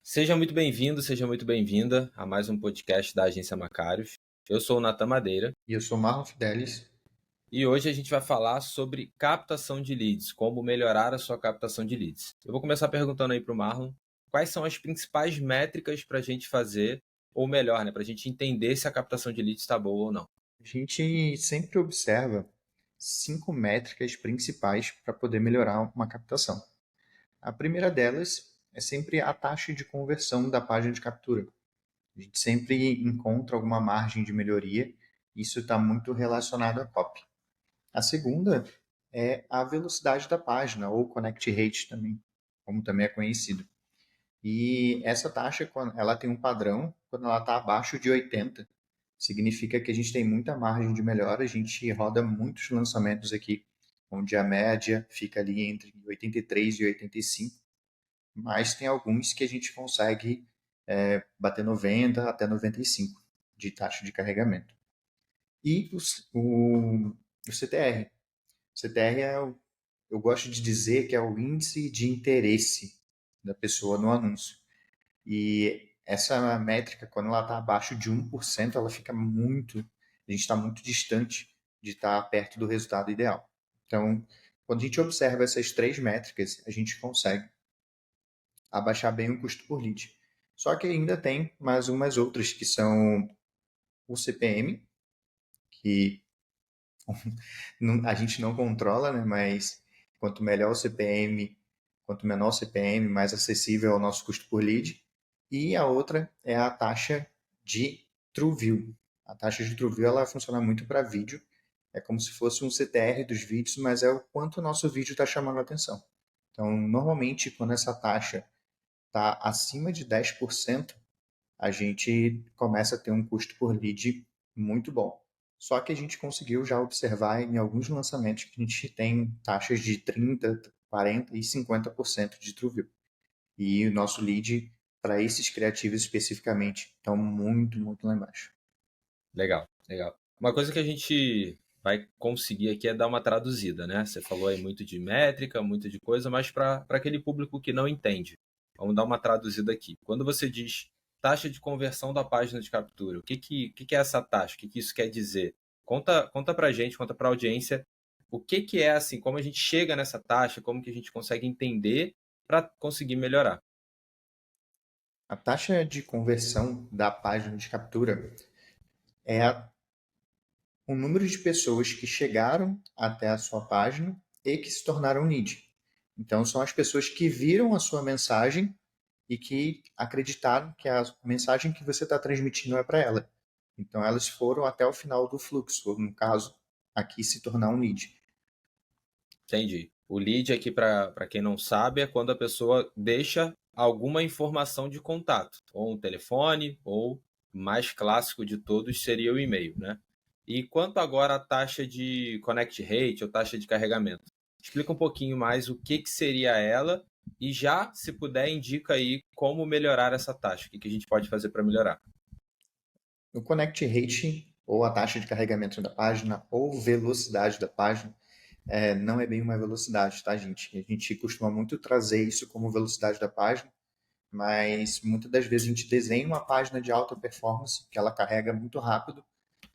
Seja muito bem-vindo, seja muito bem-vinda a mais um podcast da Agência Macários. Eu sou o Natan Madeira E eu sou Marlon Fidelis. e hoje a gente vai falar sobre captação de leads, como melhorar a sua captação de leads. Eu vou começar perguntando aí para o Marlon quais são as principais métricas para a gente fazer, ou melhor, para a gente entender se a captação de leads está boa ou não. A gente sempre observa 5 métricas principais para poder melhorar uma captação. A primeira delas é sempre a taxa de conversão da página de captura. A gente sempre encontra alguma margem de melhoria, isso está muito relacionado à copy. A segunda é a velocidade da página, ou connect rate também, como também é conhecido. E essa taxa, ela tem um padrão, quando ela está abaixo de 80, significa que a gente tem muita margem de melhora, a gente roda muitos lançamentos aqui, onde a média fica ali entre 83 e 85, mas tem alguns que a gente consegue bater 90 até 95 de taxa de carregamento. E o CTR. O CTR eu gosto de dizer que é o índice de interesse da pessoa no anúncio. E essa métrica, quando ela está abaixo de 1%, ela fica muito, a gente está muito distante de estar perto do resultado ideal. Então, quando a gente observa essas três métricas, a gente consegue abaixar bem o custo por lead. Só que ainda tem mais umas outras, que são o CPM, que a gente não controla, né? Mas quanto melhor o CPM, quanto menor o CPM, mais acessível é o nosso custo por lead. E a outra é a taxa de TrueView. A taxa de TrueView ela funciona muito para vídeo. É como se fosse um CTR dos vídeos, mas é o quanto o nosso vídeo está chamando a atenção. Então, normalmente, quando essa taxa está acima de 10%, a gente começa a ter um custo por lead muito bom. Só que a gente conseguiu já observar em alguns lançamentos que a gente tem taxas de 30, 40 e 50% de TrueView. E o nosso lead, para esses criativos especificamente, estão muito, muito lá embaixo. Legal, legal. Uma coisa que a gente vai conseguir aqui é dar uma traduzida, né? Você falou aí muito de métrica, muito de coisa, mas para aquele público que não entende, vamos dar uma traduzida aqui. Quando você diz taxa de conversão da página de captura, o que é essa taxa? O que isso quer dizer? Conta pra gente, conta pra audiência o que é assim, como a gente chega nessa taxa, como que a gente consegue entender para conseguir melhorar. A taxa de conversão da página de captura é o número de pessoas que chegaram até a sua página e que se tornaram lead. Então, são as pessoas que viram a sua mensagem e que acreditaram que a mensagem que você está transmitindo é para ela. Então, elas foram até o final do fluxo, ou no caso, aqui se tornar um lead. Entendi. O lead aqui, para quem não sabe, é quando a pessoa deixa alguma informação de contato, ou um telefone, ou mais clássico de todos seria o e-mail, né? E quanto agora à taxa de connect rate ou taxa de carregamento? Explica um pouquinho mais o que seria ela e já, se puder, indica aí como melhorar essa taxa, o que a gente pode fazer para melhorar. O connect rate, ou a taxa de carregamento da página, ou velocidade da página, não é bem uma velocidade, tá, gente? A gente costuma muito trazer isso como velocidade da página, mas muitas das vezes a gente desenha uma página de alta performance, que ela carrega muito rápido,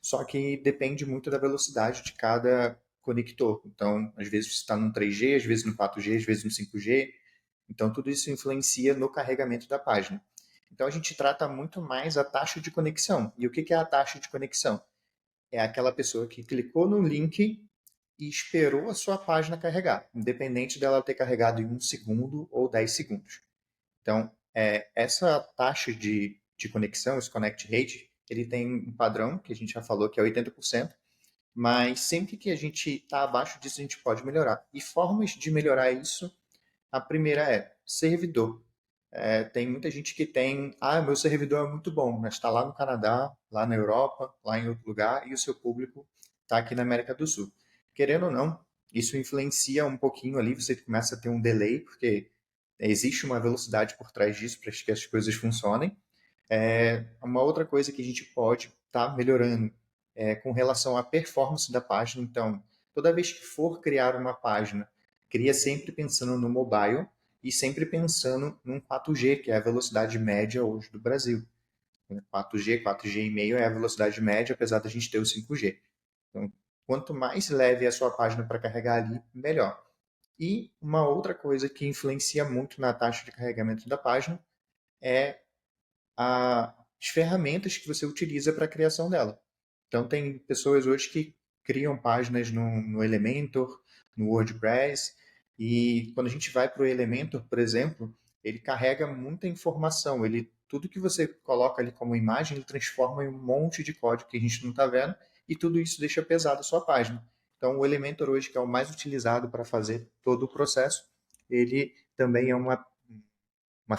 só que depende muito da velocidade de cada conector. Então, às vezes você está no 3G, às vezes no 4G, às vezes no 5G. Então, tudo isso influencia no carregamento da página. Então, a gente trata muito mais a taxa de conexão. E o que é a taxa de conexão? É aquela pessoa que clicou no link e esperou a sua página carregar, independente dela ter carregado em 1 segundo ou 10 segundos. Então, essa taxa de conexão, esse connect rate, ele tem um padrão, que a gente já falou, que é 80%, mas sempre que a gente está abaixo disso, a gente pode melhorar. E formas de melhorar isso, a primeira é servidor. Tem muita gente que tem, meu servidor é muito bom, mas está lá no Canadá, lá na Europa, lá em outro lugar, e o seu público está aqui na América do Sul. Querendo ou não, isso influencia um pouquinho ali, você começa a ter um delay, porque existe uma velocidade por trás disso para que as coisas funcionem. Uma outra coisa que a gente pode estar melhorando é com relação à performance da página. Então, toda vez que for criar uma página, cria sempre pensando no mobile, e sempre pensando num 4G, que é a velocidade média hoje do Brasil. 4G, 4G e meio é a velocidade média, apesar da gente ter o 5G. Então, quanto mais leve é a sua página para carregar ali, melhor. E uma outra coisa que influencia muito na taxa de carregamento da página é as ferramentas que você utiliza para a criação dela. Então, tem pessoas hoje que criam páginas no Elementor, no WordPress, e quando a gente vai para o Elementor, por exemplo, ele carrega muita informação. Tudo que você coloca ali como imagem, ele transforma em um monte de código que a gente não está vendo, e tudo isso deixa pesado a sua página. Então, o Elementor hoje, que é o mais utilizado para fazer todo o processo, ele também é uma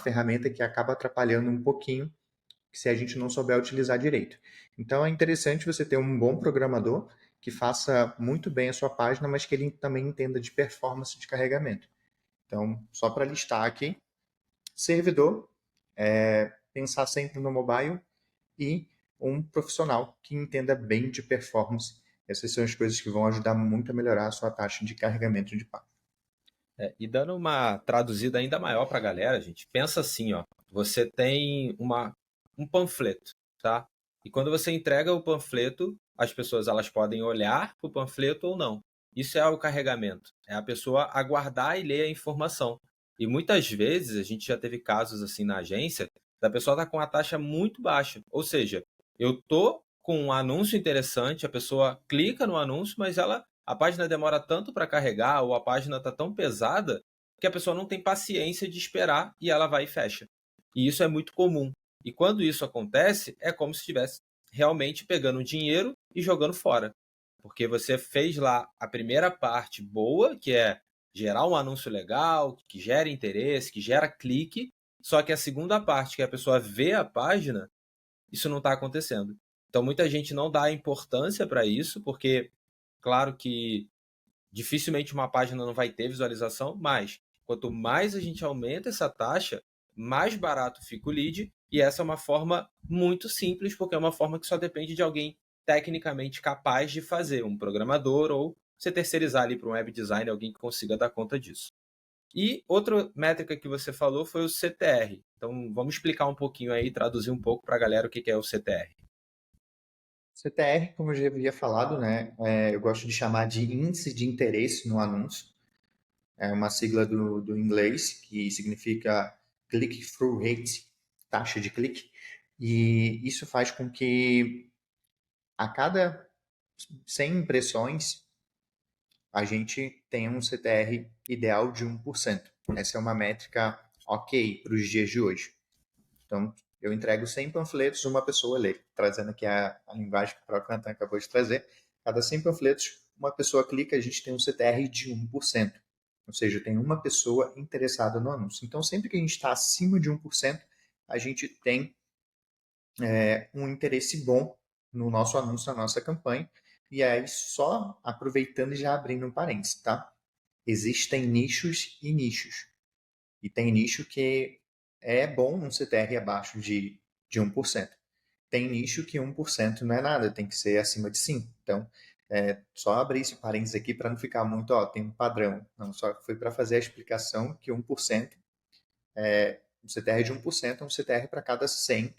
ferramenta que acaba atrapalhando um pouquinho se a gente não souber utilizar direito. Então é interessante você ter um bom programador que faça muito bem a sua página, mas que ele também entenda de performance de carregamento. Então, só para listar aqui, servidor, pensar sempre no mobile e um profissional que entenda bem de performance. Essas são as coisas que vão ajudar muito a melhorar a sua taxa de carregamento de página. E dando uma traduzida ainda maior para a galera, gente, pensa assim, ó, você tem um panfleto, tá? E quando você entrega o panfleto, as pessoas elas podem olhar para o panfleto ou não. Isso é o carregamento, é a pessoa aguardar e ler a informação. E muitas vezes a gente já teve casos assim na agência da pessoa estar com a taxa muito baixa, ou seja, eu tô com um anúncio interessante, a pessoa clica no anúncio, mas a página demora tanto para carregar ou a página está tão pesada que a pessoa não tem paciência de esperar e ela vai e fecha. E isso é muito comum. E quando isso acontece, é como se estivesse realmente pegando dinheiro e jogando fora. Porque você fez lá a primeira parte boa, que é gerar um anúncio legal, que gera interesse, que gera clique, só que a segunda parte, que a pessoa vê a página, isso não está acontecendo. Então muita gente não dá importância para isso, porque claro que dificilmente uma página não vai ter visualização, mas quanto mais a gente aumenta essa taxa, mais barato fica o lead, e essa é uma forma muito simples, porque é uma forma que só depende de alguém tecnicamente capaz de fazer, um programador ou você terceirizar ali para um web designer, alguém que consiga dar conta disso. E outra métrica que você falou foi o CTR. Então vamos explicar um pouquinho aí, traduzir um pouco para a galera o que é o CTR. CTR, como eu já havia falado, né, eu gosto de chamar de índice de interesse no anúncio. É uma sigla do inglês que significa click-through rate, taxa de clique. E isso faz com que a cada 100 impressões a gente tenha um CTR ideal de 1%. Essa é uma métrica ok para os dias de hoje. Então, eu entrego 100 panfletos, uma pessoa lê. Trazendo aqui a linguagem que o próprio Nathan acabou de trazer. Cada 100 panfletos, uma pessoa clica, a gente tem um CTR de 1%. Ou seja, tem uma pessoa interessada no anúncio. Então, sempre que a gente está acima de 1%, a gente tem um interesse bom no nosso anúncio, na nossa campanha. E aí, só aproveitando e já abrindo um parênteses, tá? Existem nichos e nichos. E tem nicho que é bom um CTR abaixo de 1%. Tem nicho que 1% não é nada, tem que ser acima de 5%. Então, só abrir esse parênteses aqui para não ficar muito, tem um padrão. Não, só foi para fazer a explicação que 1%, um CTR de 1% é um CTR para cada 100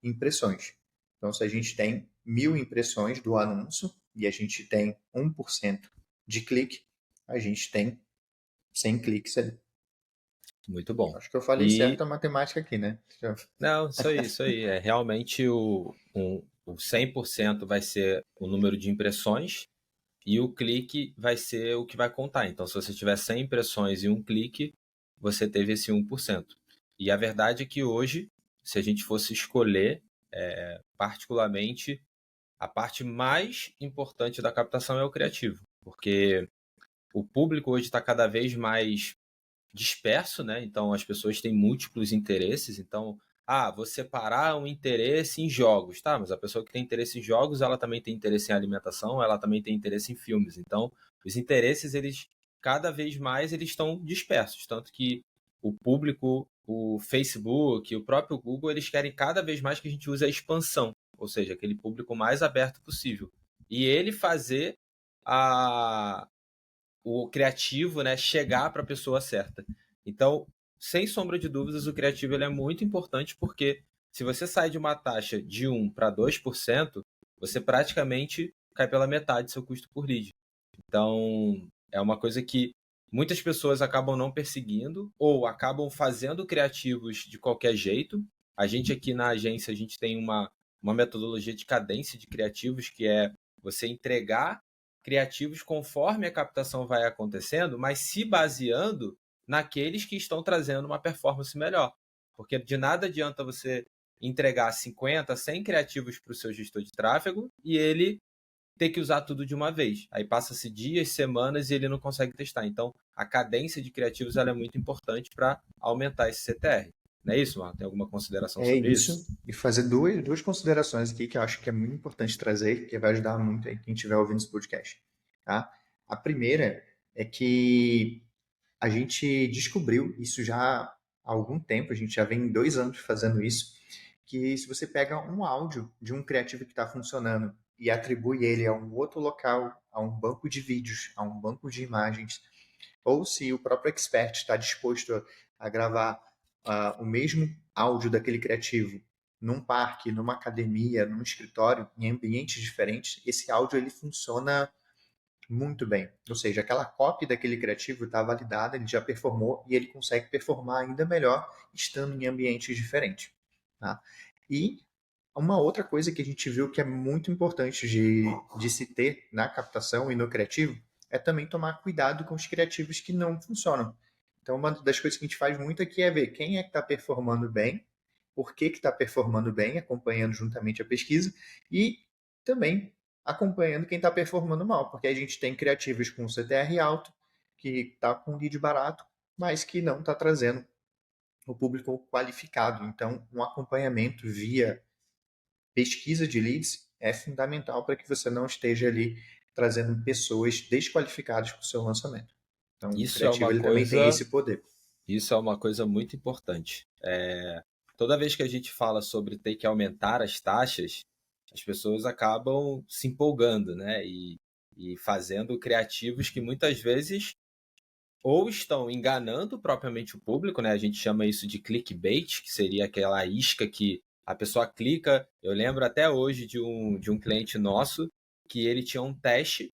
impressões. Então, se a gente tem 1.000 impressões do anúncio e a gente tem 1% de clique, a gente tem 100 cliques ali. Muito bom. Acho que eu falei certo E a matemática aqui, né? não, isso aí. É realmente o 100% vai ser o número de impressões e o clique vai ser o que vai contar. Então, se você tiver 100 impressões e um clique, você teve esse 1%. E a verdade é que hoje, se a gente fosse escolher, particularmente, a parte mais importante da captação é o criativo, porque o público hoje está cada vez mais disperso, né? Então as pessoas têm múltiplos interesses. Então, vou separar um interesse em jogos, tá? Mas a pessoa que tem interesse em jogos, ela também tem interesse em alimentação, ela também tem interesse em filmes. Então, os interesses, eles cada vez mais eles estão dispersos, tanto que o público, o Facebook, o próprio Google, eles querem cada vez mais que a gente use a expansão, ou seja, aquele público mais aberto possível. E ele fazer o criativo, né, chegar para a pessoa certa. Então, sem sombra de dúvidas, o criativo ele é muito importante porque se você sai de uma taxa de 1 para 2%, você praticamente cai pela metade do seu custo por lead. Então, é uma coisa que muitas pessoas acabam não perseguindo ou acabam fazendo criativos de qualquer jeito. A gente aqui na agência, a gente tem uma metodologia de cadência de criativos, que é você entregar criativos conforme a captação vai acontecendo, mas se baseando naqueles que estão trazendo uma performance melhor. Porque de nada adianta você entregar 50, 100 criativos para o seu gestor de tráfego e ele ter que usar tudo de uma vez. Aí passa-se dias, semanas e ele não consegue testar. Então, a cadência de criativos ela é muito importante para aumentar esse CTR. Não é isso, Marco? Tem alguma consideração É sobre isso? isso. E fazer duas considerações aqui que eu acho que é muito importante trazer, que vai ajudar muito aí quem estiver ouvindo esse podcast. Tá? A primeira é que a gente descobriu isso já há algum tempo, a gente já vem 2 anos fazendo isso, que se você pega um áudio de um criativo que está funcionando e atribui ele a um outro local, a um banco de vídeos, a um banco de imagens, ou se o próprio expert está disposto a gravar o mesmo áudio daquele criativo num parque, numa academia, num escritório, em ambientes diferentes, esse áudio ele funciona muito bem. Ou seja, aquela copy daquele criativo está validada, ele já performou e ele consegue performar ainda melhor estando em ambientes diferentes. Tá? E uma outra coisa que a gente viu que é muito importante de se ter na captação e no criativo é também tomar cuidado com os criativos que não funcionam. Então, uma das coisas que a gente faz muito aqui é ver quem é que está performando bem, por que está performando bem, acompanhando juntamente a pesquisa, e também acompanhando quem está performando mal, porque a gente tem criativos com CTR alto, que está com lead barato, mas que não está trazendo o público qualificado. Então, um acompanhamento via pesquisa de leads é fundamental para que você não esteja ali trazendo pessoas desqualificadas para o seu lançamento. Então, o Isso é criativo uma ele também tem coisa, esse poder. isso é uma coisa muito importante. Toda vez que a gente fala sobre ter que aumentar as taxas, as pessoas acabam se empolgando, né? E fazendo criativos que muitas vezes ou estão enganando propriamente o público, né? A gente chama isso de clickbait, que seria aquela isca que a pessoa clica. Eu lembro até hoje de um cliente nosso que ele tinha um teste,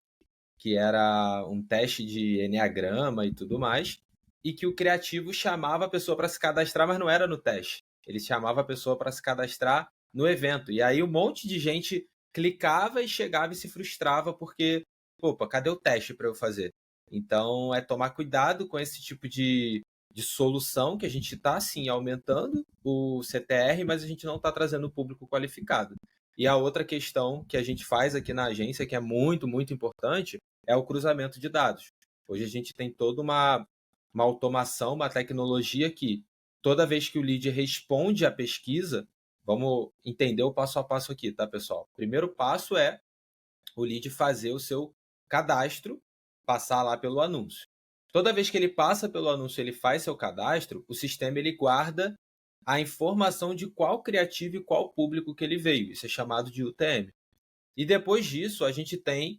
que era um teste de enneagrama e tudo mais, e que o criativo chamava a pessoa para se cadastrar, mas não era no teste. Ele chamava a pessoa para se cadastrar no evento. E aí um monte de gente clicava e chegava e se frustrava porque, opa, cadê o teste para eu fazer? Então, é tomar cuidado com esse tipo de solução que a gente está, sim, aumentando o CTR, mas a gente não está trazendo o público qualificado. E a outra questão que a gente faz aqui na agência, que é muito, muito importante, é o cruzamento de dados. Hoje a gente tem toda uma automação, uma tecnologia que toda vez que o lead responde à pesquisa, vamos entender o passo a passo aqui, tá, pessoal? O primeiro passo é o lead fazer o seu cadastro, passar lá pelo anúncio. Toda vez que ele passa pelo anúncio, ele faz seu cadastro, o sistema ele guarda a informação de qual criativo e qual público que ele veio. Isso é chamado de UTM. E depois disso, a gente tem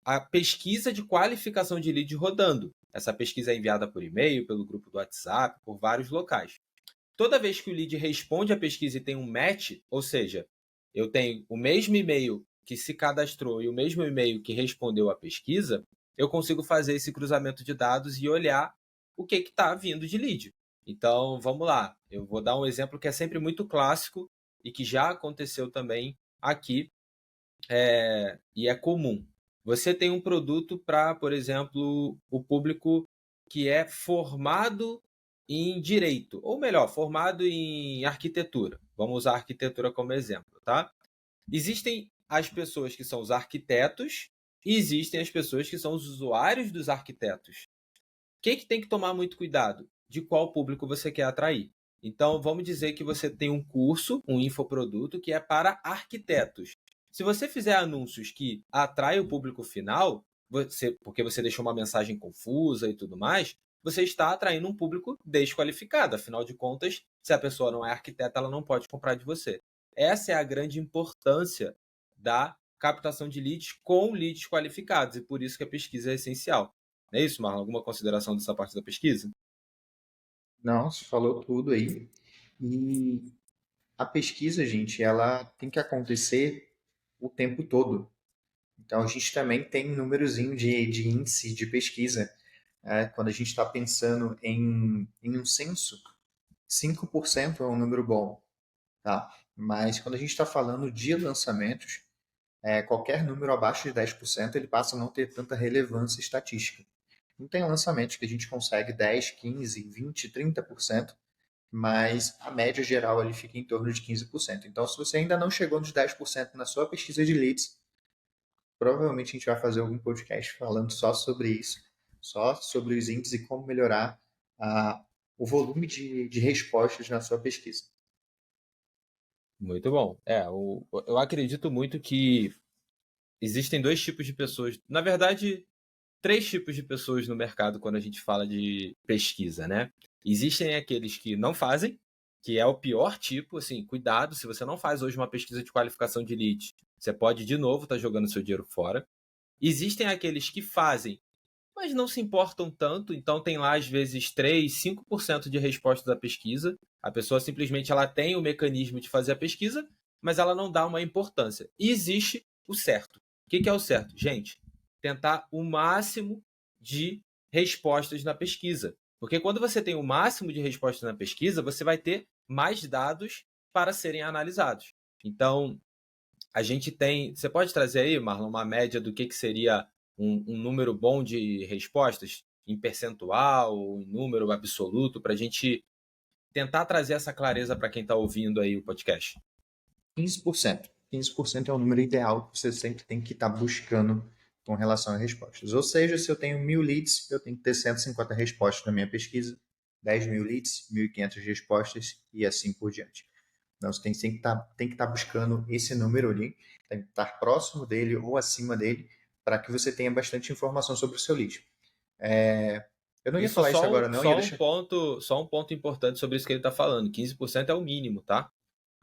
a pesquisa de qualificação de lead rodando. Essa pesquisa é enviada por e-mail, pelo grupo do WhatsApp, por vários locais. Toda vez que o lead responde à pesquisa e tem um match, ou seja, eu tenho o mesmo e-mail que se cadastrou e o mesmo e-mail que respondeu à pesquisa, eu consigo fazer esse cruzamento de dados e olhar o que está vindo de lead. Então, vamos lá. Eu vou dar um exemplo que é sempre muito clássico e que já aconteceu também aqui e é comum. Você tem um produto para, por exemplo, o público que é formado em direito, ou melhor, formado em arquitetura. Vamos usar a arquitetura como exemplo, tá? Existem as pessoas que são os arquitetos e existem as pessoas que são os usuários dos arquitetos. O que tem que tomar muito cuidado? De qual público você quer atrair. Então, vamos dizer que você tem um curso, um infoproduto, que é para arquitetos. Se você fizer anúncios que atraem o público final, porque você deixou uma mensagem confusa e tudo mais, você está atraindo um público desqualificado. Afinal de contas, se a pessoa não é arquiteta, ela não pode comprar de você. Essa é a grande importância da captação de leads com leads qualificados, e por isso que a pesquisa é essencial. É isso, Marlon? Alguma consideração dessa parte da pesquisa? Não, você falou tudo aí. E a pesquisa, gente, ela tem que acontecer o tempo todo. Então, a gente também tem um númerozinho de índice de pesquisa. Quando a gente está pensando em um censo, 5% é um número bom, tá? Mas quando a gente está falando de lançamentos, qualquer número abaixo de 10% ele passa a não ter tanta relevância estatística. Não tem lançamentos que a gente consegue 10, 15, 20, 30%, mas a média geral ele fica em torno de 15%. Então, se você ainda não chegou nos 10% na sua pesquisa de leads, provavelmente a gente vai fazer algum podcast falando só sobre isso, só sobre os índices e como melhorar o volume de respostas na sua pesquisa. Muito bom. Eu acredito muito que existem dois tipos de pessoas. Na verdade, três tipos de pessoas no mercado quando a gente fala de pesquisa, né? Existem aqueles que não fazem, que é o pior tipo, assim, cuidado, se você não faz hoje uma pesquisa de qualificação de lead, você pode de novo estar jogando seu dinheiro fora. Existem aqueles que fazem, mas não se importam tanto, então tem lá às vezes 3, 5% de resposta da pesquisa. A pessoa simplesmente ela tem o mecanismo de fazer a pesquisa, mas ela não dá uma importância. E existe o certo. O que é o certo? Gente, tentar o máximo de respostas na pesquisa. Porque quando você tem o máximo de respostas na pesquisa, você vai ter mais dados para serem analisados. Então, a gente tem. Você pode trazer aí, Marlon, uma média do que seria um número bom de respostas, em percentual, em número absoluto, para a gente tentar trazer essa clareza para quem está ouvindo aí o podcast? 15%. 15% é o número ideal que você sempre tem que estar buscando com relação a respostas. Ou seja, se eu tenho 1.000 leads, eu tenho que ter 150 respostas na minha pesquisa, 10.000 leads, 1.500 respostas e assim por diante. Então, você tem que estar buscando esse número ali, tem que estar próximo dele ou acima dele, para que você tenha bastante informação sobre o seu lead. Eu não ia Isso falar isso só agora, um, não, ia só um deixar. ponto, só um ponto importante sobre isso que ele está falando. 15% é o mínimo, tá?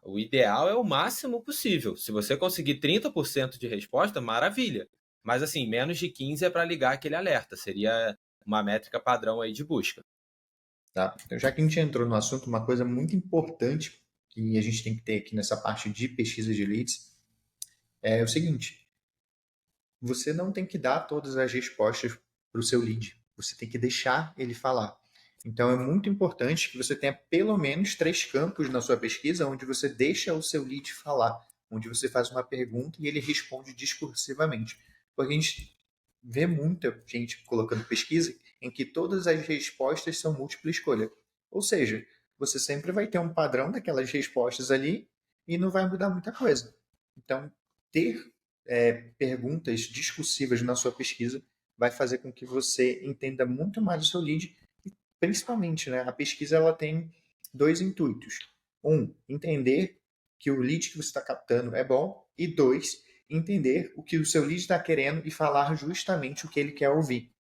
O ideal é o máximo possível. Se você conseguir 30% de resposta, maravilha. Mas assim, menos de 15 é para ligar aquele alerta. Seria uma métrica padrão aí de busca. Tá? Então, já que a gente entrou no assunto, uma coisa muito importante que a gente tem que ter aqui nessa parte de pesquisa de leads é o seguinte: você não tem que dar todas as respostas para o seu lead, você tem que deixar ele falar. Então, é muito importante que você tenha pelo menos 3 campos na sua pesquisa onde você deixa o seu lead falar, onde você faz uma pergunta e ele responde discursivamente. Porque a gente vê muita gente colocando pesquisa em que todas as respostas são múltipla escolha. Ou seja, você sempre vai ter um padrão daquelas respostas ali e não vai mudar muita coisa. Então, ter perguntas discursivas na sua pesquisa vai fazer com que você entenda muito mais o seu lead e, principalmente, né, a pesquisa ela tem dois intuitos. Um, entender que o lead que você está captando é bom e dois, entender o que o seu lead está querendo e falar justamente o que ele quer ouvir.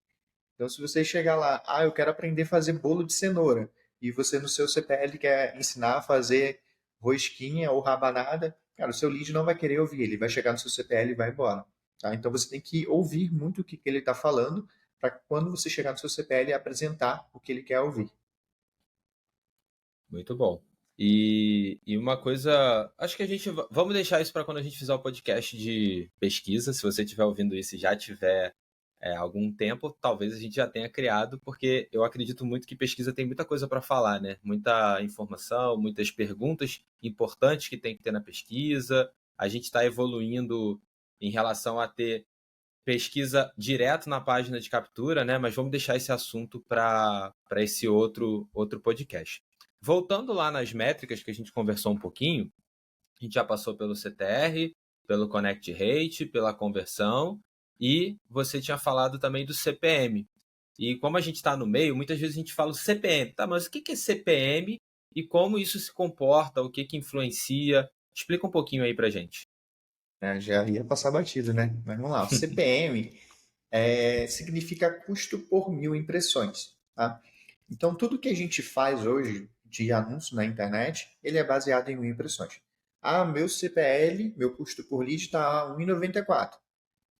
Então, se você chegar lá, eu quero aprender a fazer bolo de cenoura, e você no seu CPL quer ensinar a fazer rosquinha ou rabanada, cara, o seu lead não vai querer ouvir, ele vai chegar no seu CPL e vai embora. Tá? Então, você tem que ouvir muito o que ele está falando, para quando você chegar no seu CPL apresentar o que ele quer ouvir. Muito bom. E uma coisa, acho que vamos deixar isso para quando a gente fizer o podcast de pesquisa. Se você estiver ouvindo isso e já tiver algum tempo, talvez a gente já tenha criado, porque eu acredito muito que pesquisa tem muita coisa para falar, né? Muita informação, muitas perguntas importantes que tem que ter na pesquisa. A gente está evoluindo em relação a ter pesquisa direto na página de captura, né? Mas vamos deixar esse assunto para esse outro podcast. Voltando lá nas métricas que a gente conversou um pouquinho, a gente já passou pelo CTR, pelo Connect Rate, pela conversão, e você tinha falado também do CPM. E como a gente está no meio, muitas vezes a gente fala o CPM, tá? Mas o que é CPM e como isso se comporta, o que influencia? Explica um pouquinho aí pra gente. Já ia passar batido, né? Mas vamos lá. O CPM significa custo por 1.000 impressões. Tá? Então, tudo que a gente faz hoje de anúncio na internet, ele é baseado em 1.000 impressões. Meu CPL, meu custo por lead está a 1,94.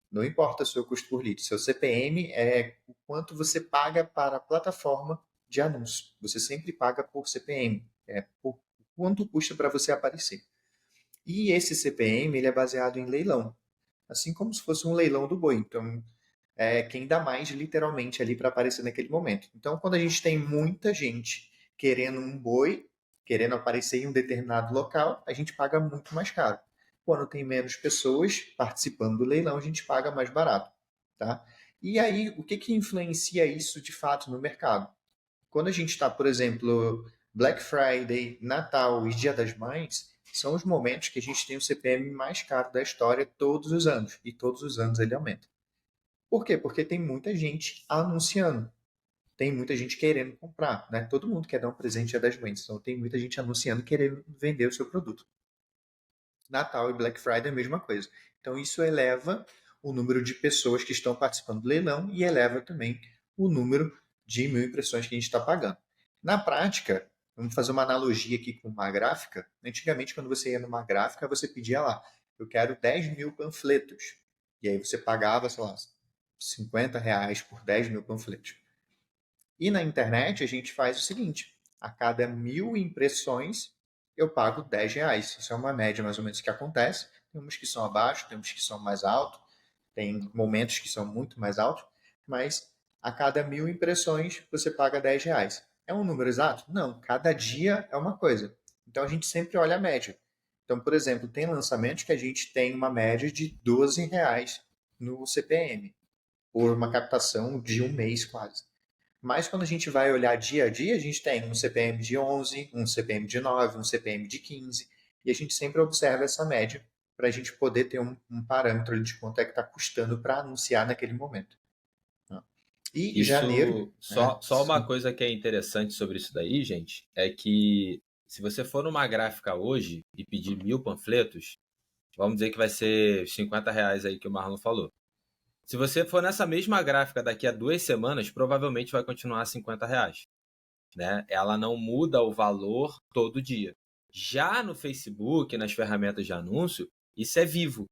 Não importa o seu custo por lead. Seu CPM é o quanto você paga para a plataforma de anúncio. Você sempre paga por CPM, por quanto custa para você aparecer. E esse CPM ele é baseado em leilão, assim como se fosse um leilão do boi. Então, quem dá mais literalmente ali para aparecer naquele momento. Então, quando a gente tem muita gente querendo um boi, querendo aparecer em um determinado local, a gente paga muito mais caro. Quando tem menos pessoas participando do leilão, a gente paga mais barato, tá? E aí, o que influencia isso de fato no mercado? Quando a gente está, por exemplo, Black Friday, Natal e Dia das Mães, são os momentos que a gente tem o CPM mais caro da história todos os anos. E todos os anos ele aumenta. Por quê? Porque tem muita gente anunciando. Tem muita gente querendo comprar, né? Todo mundo quer dar um presente Dia das Mães. Então tem muita gente anunciando querendo vender o seu produto. Natal e Black Friday é a mesma coisa. Então isso eleva o número de pessoas que estão participando do leilão e eleva também o número de 1.000 impressões que a gente está pagando. Na prática, vamos fazer uma analogia aqui com uma gráfica. Antigamente, quando você ia numa gráfica, você pedia lá, eu quero 10.000 panfletos. E aí você pagava, sei lá, R$ 50 por 10.000 panfletos. E na internet a gente faz o seguinte: a cada 1.000 impressões eu pago R$ 10. Isso é uma média mais ou menos que acontece. Tem uns que são abaixo, tem uns que são mais altos, tem momentos que são muito mais altos, mas a cada 1.000 impressões você paga R$ 10. É um número exato? Não, cada dia é uma coisa. Então a gente sempre olha a média. Então, por exemplo, tem lançamentos que a gente tem uma média de R$ 12 no CPM, por uma captação de um mês quase. Mas quando a gente vai olhar dia a dia, a gente tem um CPM de 11, um CPM de 9, um CPM de 15, e a gente sempre observa essa média para a gente poder ter um parâmetro de quanto é que está custando para anunciar naquele momento. E janeiro, Isso, só uma coisa que é interessante sobre isso daí, gente, é que se você for numa gráfica hoje e pedir 1.000 panfletos, vamos dizer que vai ser R$ 50 aí que o Marlon falou. Se você for nessa mesma gráfica daqui a 2 semanas, provavelmente vai continuar a R$ 50, né? Ela não muda o valor todo dia. Já no Facebook, nas ferramentas de anúncio, isso é vivo.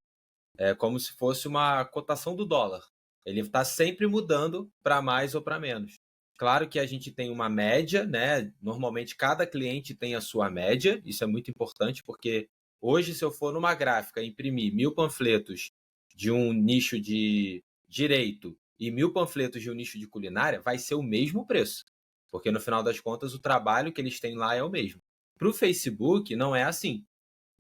É como se fosse uma cotação do dólar. Ele está sempre mudando para mais ou para menos. Claro que a gente tem uma média, né? Normalmente cada cliente tem a sua média. Isso é muito importante porque hoje, se eu for numa gráfica imprimir 1.000 panfletos de um nicho de direito e 1.000 panfletos de um nicho de culinária, vai ser o mesmo preço. Porque no final das contas, o trabalho que eles têm lá é o mesmo. Para o Facebook, não é assim.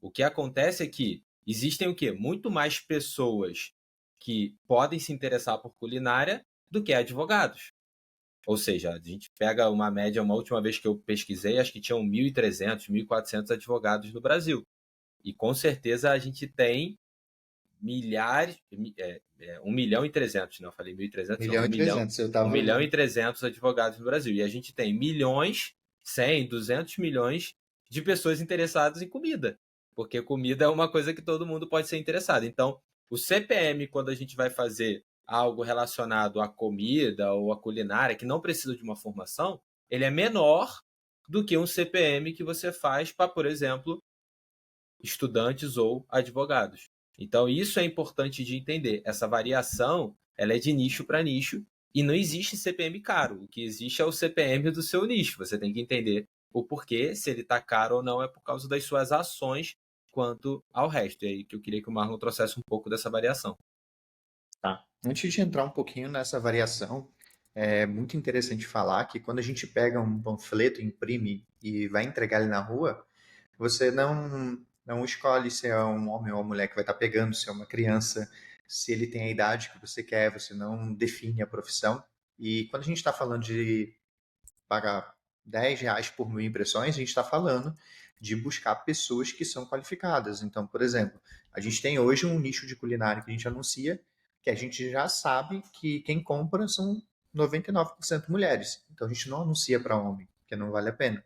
O que acontece é que existem o quê? Muito mais pessoas que podem se interessar por culinária do que advogados. Ou seja, a gente pega uma média, uma última vez que eu pesquisei, acho que tinham 1.300, 1.400 advogados no Brasil. E com certeza a gente tem milhares, 1.300.000, não, eu falei 1.300, 1 não, milhão e 300, eu estava 1.300.000 advogados no Brasil. E a gente tem milhões, 100, 200 milhões de pessoas interessadas em comida. Porque comida é uma coisa que todo mundo pode ser interessado. Então, o CPM, quando a gente vai fazer algo relacionado à comida ou à culinária, que não precisa de uma formação, ele é menor do que um CPM que você faz para, por exemplo, estudantes ou advogados. Então, isso é importante de entender. Essa variação, ela é de nicho para nicho e não existe CPM caro. O que existe é o CPM do seu nicho. Você tem que entender o porquê, se ele está caro ou não, é por causa das suas ações quanto ao resto. E aí que eu queria que o Marlon trouxesse um pouco dessa variação. Tá. Antes de entrar um pouquinho nessa variação, é muito interessante falar que quando a gente pega um panfleto, imprime e vai entregar ele na rua, você não escolhe se é um homem ou uma mulher que vai estar pegando, se é uma criança, se ele tem a idade que você quer, você não define a profissão. E quando a gente está falando de pagar R$ 10 por 1.000 impressões, a gente está falando de buscar pessoas que são qualificadas. Então, por exemplo, a gente tem hoje um nicho de culinária que a gente anuncia, que a gente já sabe que quem compra são 99% mulheres. Então, a gente não anuncia para homem, porque não vale a pena.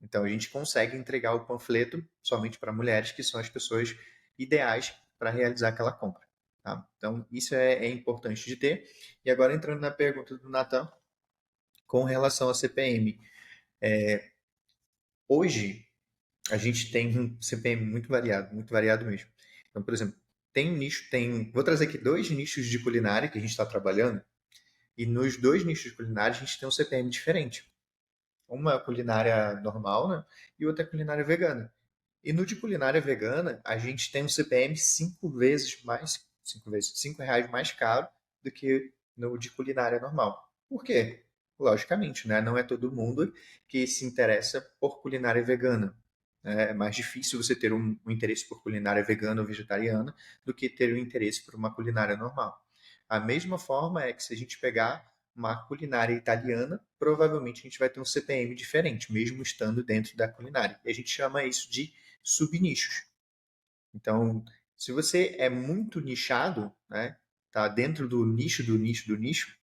Então, a gente consegue entregar o panfleto somente para mulheres, que são as pessoas ideais para realizar aquela compra. Tá? Então, isso é importante de ter. E agora, entrando na pergunta do Natan, com relação a CPM. Hoje, a gente tem um CPM muito variado mesmo. Então, por exemplo, tem um nicho, vou trazer aqui dois nichos de culinária que a gente está trabalhando, e nos dois nichos de culinária a gente tem um CPM diferente. Uma é culinária normal, né? E outra é culinária vegana. E no de culinária vegana, a gente tem um CPM 5 vezes mais, 5 vezes, R$ 5 mais caro do que no de culinária normal. Por quê? Logicamente, né? Não é todo mundo que se interessa por culinária vegana. É mais difícil você ter um interesse por culinária vegana ou vegetariana do que ter um interesse por uma culinária normal. A mesma forma é que se a gente pegar uma culinária italiana, provavelmente a gente vai ter um CPM diferente, mesmo estando dentro da culinária. E a gente chama isso de subnichos. Então, se você é muito nichado, né, tá dentro do nicho do nicho do nicho,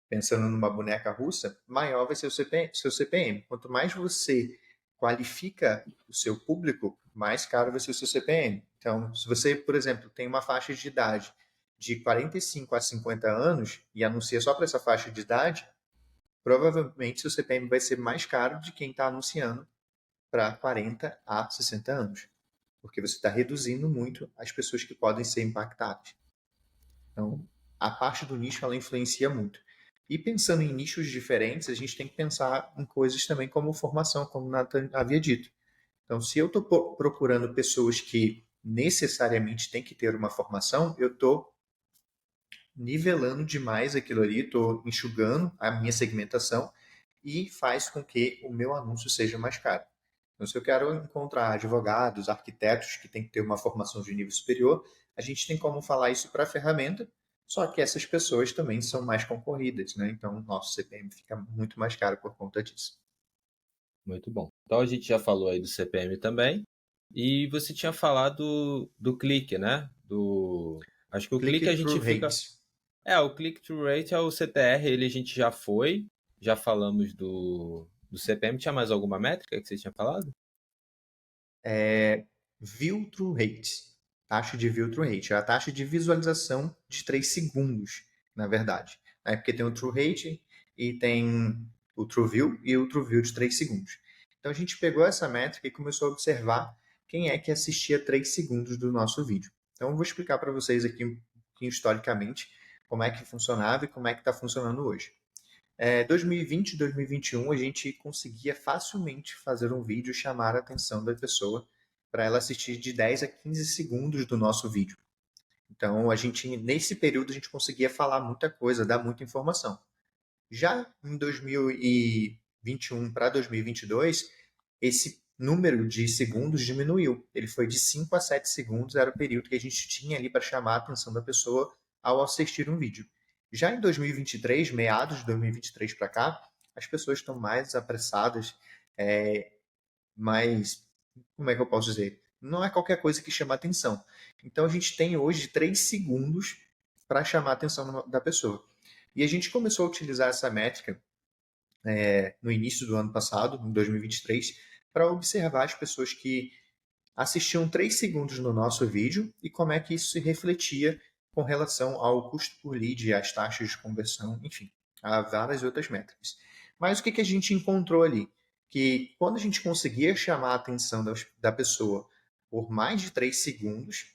pensando numa boneca russa, maior vai ser o CPM. Quanto mais você qualifica o seu público, mais caro vai ser o seu CPM. Então, se você, por exemplo, tem uma faixa de idade de 45 a 50 anos e anuncia só para essa faixa de idade, provavelmente seu CPM vai ser mais caro de quem está anunciando para 40 a 60 anos, porque você está reduzindo muito as pessoas que podem ser impactadas. Então, a parte do nicho ela influencia muito. E pensando em nichos diferentes, a gente tem que pensar em coisas também como formação, como o Nathan havia dito. Então, se eu estou procurando pessoas que necessariamente têm que ter uma formação, eu estou nivelando demais aquilo ali, estou enxugando a minha segmentação e faz com que o meu anúncio seja mais caro. Então, se eu quero encontrar advogados, arquitetos que têm que ter uma formação de nível superior, a gente tem como falar isso para a ferramenta, só que essas pessoas também são mais concorridas, né? Então, o nosso CPM fica muito mais caro por conta disso. Muito bom. Então a gente já falou aí do CPM também. E você tinha falado do clique, né? Acho que o clique a Click-through gente fica. rate. O click-through rate é o CTR, ele a gente já foi. Já falamos do CPM. Tinha mais alguma métrica que você tinha falado? View-through rate. Taxa de view-through rate. É a taxa de visualização de 3 segundos, na verdade. Porque tem o true rate e tem o true view e o true view de 3 segundos. Então a gente pegou essa métrica e começou a observar quem é que assistia 3 segundos do nosso vídeo. Então eu vou explicar para vocês aqui um pouquinho historicamente como é que funcionava e como é que está funcionando hoje. 2020 e 2021 a gente conseguia facilmente fazer um vídeo e chamar a atenção da pessoa para ela assistir de 10 a 15 segundos do nosso vídeo. Então, nesse período a gente conseguia falar muita coisa, dar muita informação. Já em 2021 para 2022, esse número de segundos diminuiu. Ele foi de 5 a 7 segundos, era o período que a gente tinha ali para chamar a atenção da pessoa ao assistir um vídeo. Já em 2023, meados de 2023 para cá, as pessoas estão mais apressadas, mais. Como é que eu posso dizer? Não é qualquer coisa que chama atenção. Então a gente tem hoje 3 segundos para chamar a atenção da pessoa. E a gente começou a utilizar essa métrica no início do ano passado, em 2023, para observar as pessoas que assistiam 3 segundos no nosso vídeo e como é que isso se refletia com relação ao custo por lead, às taxas de conversão, enfim, a várias outras métricas. Mas o que a gente encontrou ali? Que quando a gente conseguia chamar a atenção da pessoa por mais de 3 segundos,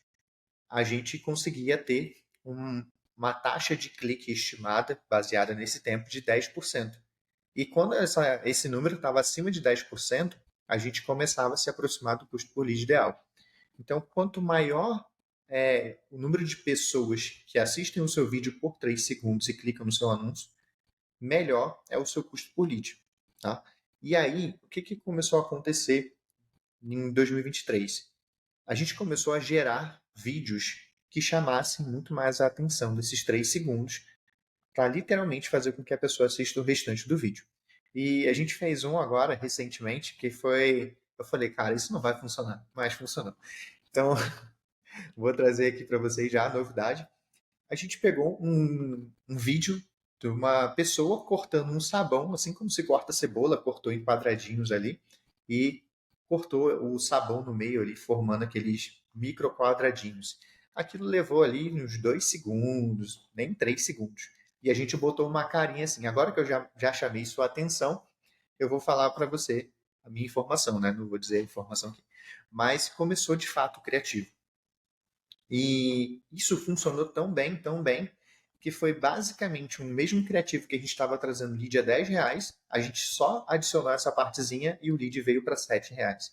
a gente conseguia ter uma taxa de clique estimada, baseada nesse tempo, de 10%. E quando esse número estava acima de 10%, a gente começava a se aproximar do custo por lead ideal. Então, quanto maior é o número de pessoas que assistem o seu vídeo por 3 segundos e clicam no seu anúncio, melhor é o seu custo por lead. Tá? E aí, o que começou a acontecer em 2023? A gente começou a gerar vídeos que chamassem muito mais a atenção desses 3 segundos para literalmente fazer com que a pessoa assista o restante do vídeo. E a gente fez um agora, recentemente, que foi. Eu falei, cara, isso não vai funcionar, mas funcionou. Então, vou trazer aqui para vocês já a novidade. A gente pegou um vídeo de uma pessoa cortando um sabão, assim como se corta cebola, cortou em quadradinhos ali, e cortou o sabão no meio ali, formando aqueles micro quadradinhos. Aquilo levou ali uns 2 segundos, nem 3 segundos. E a gente botou uma carinha assim. Agora que eu já chamei sua atenção, eu vou falar para você a minha informação, né? Não vou dizer a informação aqui. Mas começou de fato criativo. E isso funcionou tão bem, que foi basicamente o mesmo criativo que a gente estava trazendo lead a R$10, a gente só adicionou essa partezinha e o lead veio para R$7.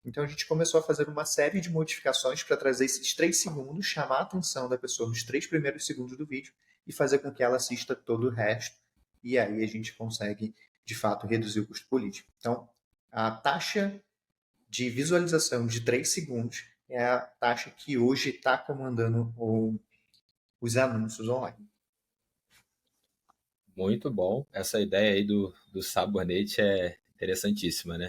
Então a gente começou a fazer uma série de modificações para trazer esses 3 segundos, chamar a atenção da pessoa nos 3 primeiros segundos do vídeo e fazer com que ela assista todo o resto. E aí a gente consegue, de fato, reduzir o custo político. Então, a taxa de visualização de 3 segundos é a taxa que hoje está comandando os anúncios online. Muito bom. Essa ideia aí do sabonete é interessantíssima, né?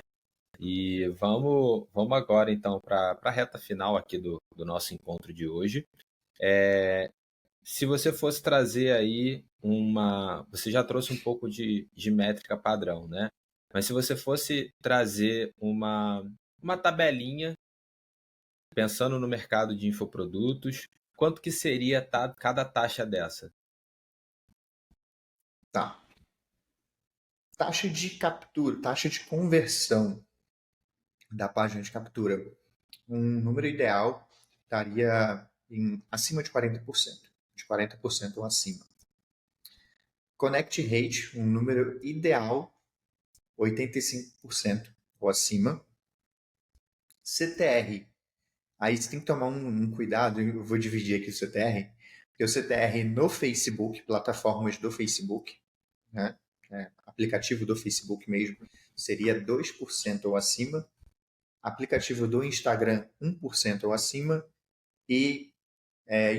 E vamos agora, então, para a reta final aqui do nosso encontro de hoje. Se você fosse trazer aí Você já trouxe um pouco de métrica padrão, né? Mas se você fosse trazer uma tabelinha, pensando no mercado de infoprodutos, quanto que seria cada taxa dessa? Tá. Taxa de captura, taxa de conversão da página de captura. Um número ideal estaria acima de 40%. De 40% ou acima. Connect rate, um número ideal, 85% ou acima. CTR, aí você tem que tomar um cuidado, eu vou dividir aqui o CTR, porque o CTR no Facebook, plataformas do Facebook, né, aplicativo do Facebook mesmo, seria 2% ou acima, aplicativo do Instagram 1% ou acima, e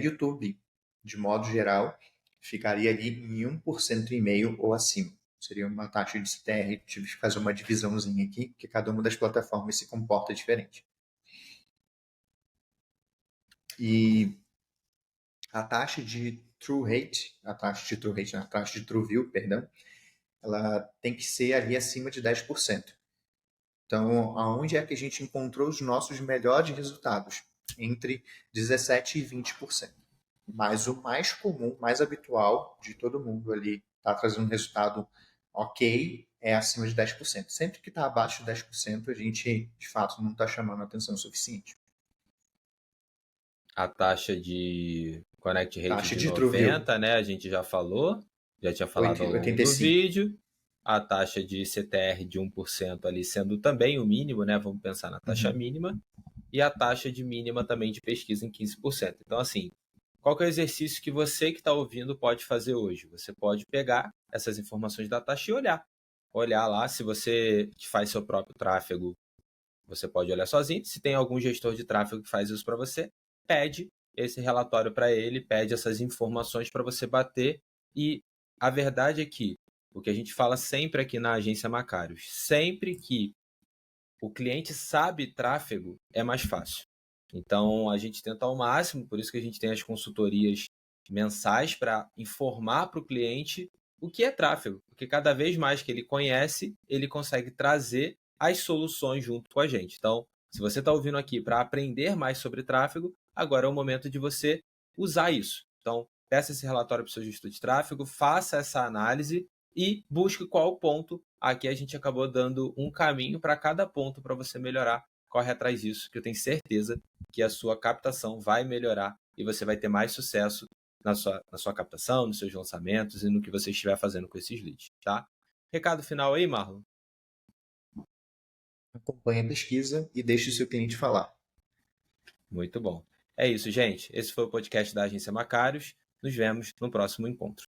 YouTube, de modo geral, ficaria ali em 1,5% ou acima. Seria uma taxa de CTR, tive que fazer uma divisãozinha aqui, porque cada uma das plataformas se comporta diferente. E a taxa de true rate, a taxa de true view, perdão, ela tem que ser ali acima de 10%. Então, aonde é que a gente encontrou os nossos melhores resultados? Entre 17% e 20%. Mas o mais comum, mais habitual de todo mundo ali está trazendo um resultado ok, é acima de 10%. Sempre que está abaixo de 10%, a gente, de fato, não está chamando a atenção suficiente. A taxa de Connect Rate Taxa de de true view, 90, né? A gente já falou, já tinha falado ao longo do 85%. vídeo. A taxa de CTR de 1% ali sendo também o mínimo, né? Vamos pensar na taxa mínima. E a taxa de mínima também de pesquisa em 15%. Então, assim, qual que é o exercício que você que está ouvindo pode fazer hoje? Você pode pegar essas informações da taxa e olhar. Olhar lá, se você faz seu próprio tráfego, você pode olhar sozinho. Se tem algum gestor de tráfego que faz isso para você, pede esse relatório para ele, pede essas informações para você bater. E a verdade é que, o que a gente fala sempre aqui na agência Macários, sempre que o cliente sabe tráfego, é mais fácil. Então, a gente tenta ao máximo, por isso que a gente tem as consultorias mensais para informar para o cliente o que é tráfego, porque cada vez mais que ele conhece, ele consegue trazer as soluções junto com a gente. Então, se você está ouvindo aqui para aprender mais sobre tráfego, agora é o momento de você usar isso. Então, peça esse relatório para o seu gestor de tráfego, faça essa análise e busque qual o ponto. Aqui a gente acabou dando um caminho para cada ponto para você melhorar. Corre atrás disso, que eu tenho certeza que a sua captação vai melhorar e você vai ter mais sucesso na sua captação, nos seus lançamentos e no que você estiver fazendo com esses leads, tá? Recado final aí, Marlon? Acompanhe a pesquisa e deixe o seu cliente falar. Muito bom. É isso, gente. Esse foi o podcast da Agência Macários. Nos vemos no próximo encontro.